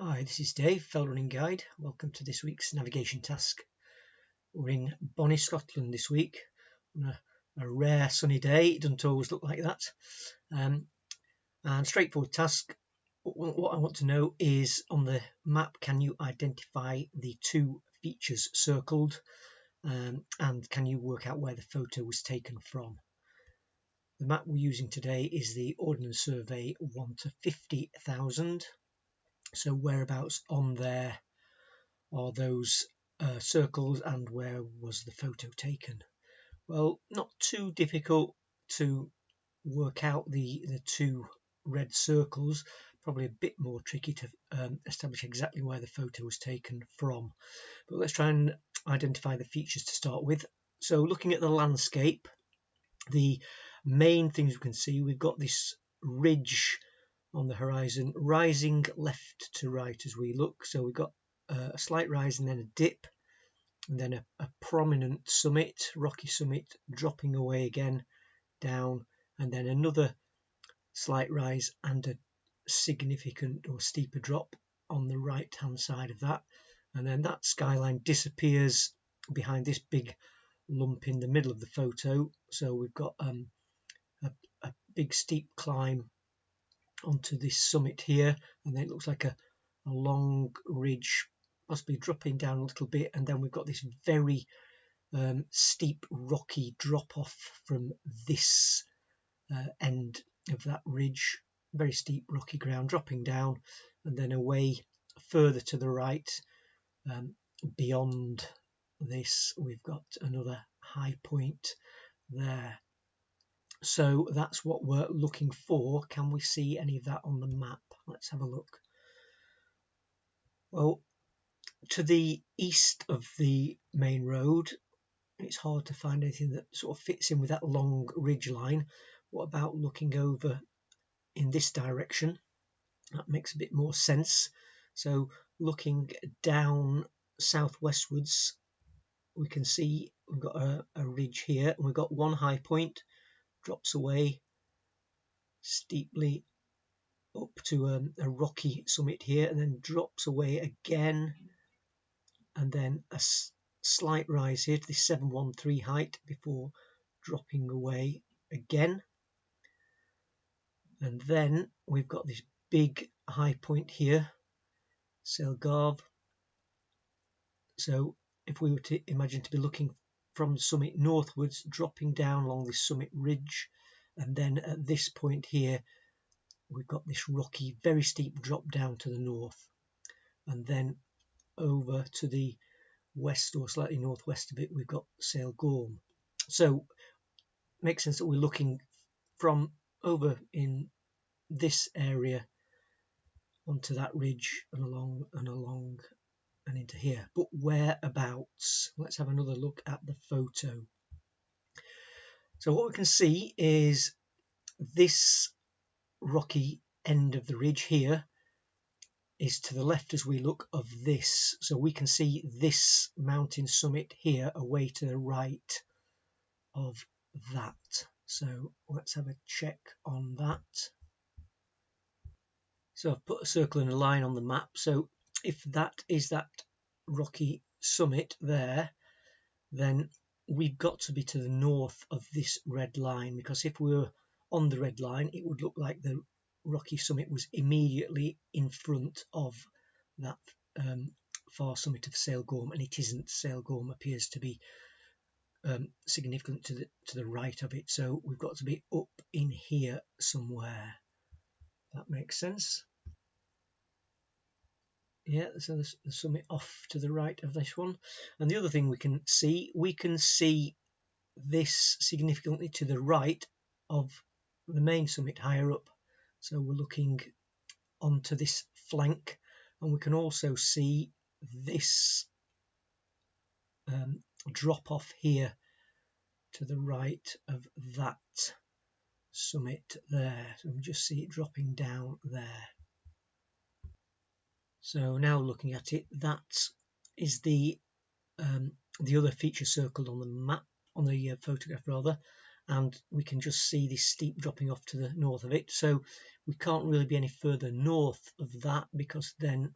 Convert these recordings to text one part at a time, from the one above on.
Hi, this is Dave, Fell Running Guide. Welcome to this week's navigation task. We're in Bonnie, Scotland this week on a rare sunny day. It doesn't always look like that. And straightforward task. What I want to know is, on the map, can you identify the two features circled, and can you work out where the photo was taken from? The map we're using today is the Ordnance Survey 1 to 50,000. So whereabouts on there are those circles, and where was the photo taken? Well, not too difficult to work out the two red circles, probably a bit more tricky to establish exactly where the photo was taken from. But let's try and identify the features to start with. So looking at the landscape, the main things we can see, we've got this ridge on the horizon rising left to right as we look. So we've got a slight rise and then a dip, and then a prominent summit, rocky summit, dropping away again down, and then another slight rise and a significant or steeper drop on the right hand side of that, and then that skyline disappears behind this big lump in the middle of the photo. So we've got a big steep climb onto this summit here, and then it looks like a long ridge possibly dropping down a little bit, and then we've got this very steep rocky drop off from this end of that ridge, very steep rocky ground dropping down, and then away further to the right, beyond this, we've got another high point there. So that's what we're looking for. Can we see any of that on the map? Let's have a look. Well, to the east of the main road, it's hard to find anything that sort of fits in with that long ridge line. What about looking over in this direction? That makes a bit more sense. So looking down southwestwards, we can see we've got a ridge here, and we've got one high point, drops away steeply up to a rocky summit here, and then drops away again, and then a slight rise here to the 713 height before dropping away again. And then we've got this big high point here, Selgarve. So if we were to imagine to be looking from the summit northwards, dropping down along this summit ridge, and then at this point here we've got this rocky, very steep drop down to the north, and then over to the west or slightly northwest of it we've got Sailgorm. So it makes sense that we're looking from over in this area onto that ridge and along and into here. But whereabouts? Let's have another look at the photo. So what we can see is this rocky end of the ridge here is to the left as we look of this. So we can see this mountain summit here away to the right of that. So let's have a check on that. So I've put a circle and a line on the map. So if that is that rocky summit there, then we've got to be to the north of this red line, because if we were on the red line it would look like the rocky summit was immediately in front of that far summit of Sailgorm, and it isn't. Sailgorm appears to be significant to the right of it, so we've got to be up in here somewhere. That makes sense. Yeah, so the summit off to the right of this one. And the other thing we can see this significantly to the right of the main summit higher up. So we're looking onto this flank, and we can also see this drop off here to the right of that summit there. So we can just see it dropping down there. So now looking at it, that is the other feature circled on the map, on the photograph rather, and we can just see this steep dropping off to the north of it. So we can't really be any further north of that, because then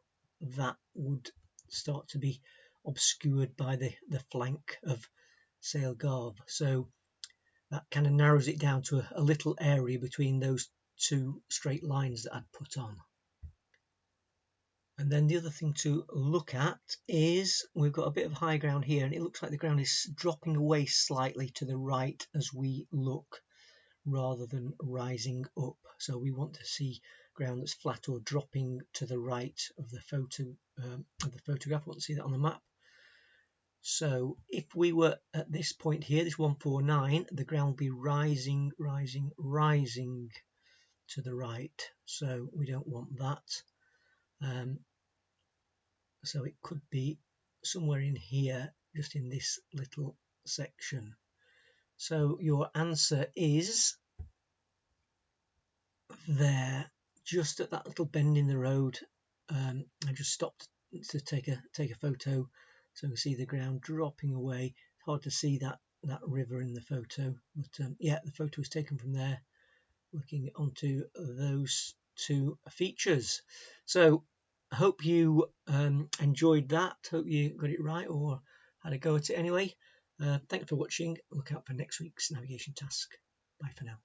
that would start to be obscured by the flank of Sale Garve. So that kind of narrows it down to a little area between those two straight lines that I'd put on. And then the other thing to look at is we've got a bit of high ground here, and it looks like the ground is dropping away slightly to the right as we look, rather than rising up. So we want to see ground that's flat or dropping to the right of the photograph. I want to see that on the map. So if we were at this point here, this 149, the ground will be rising to the right. So we don't want that. So it could be somewhere in here, just in this little section. So your answer is there, just at that little bend in the road. I just stopped to take a photo, so you can see the ground dropping away. It's hard to see that river in the photo, but yeah, the photo was taken from there, looking onto those two features. So I hope you enjoyed that. Hope you got it right or had a go at it anyway. Thanks for watching. Look out for next week's navigation task. Bye for now.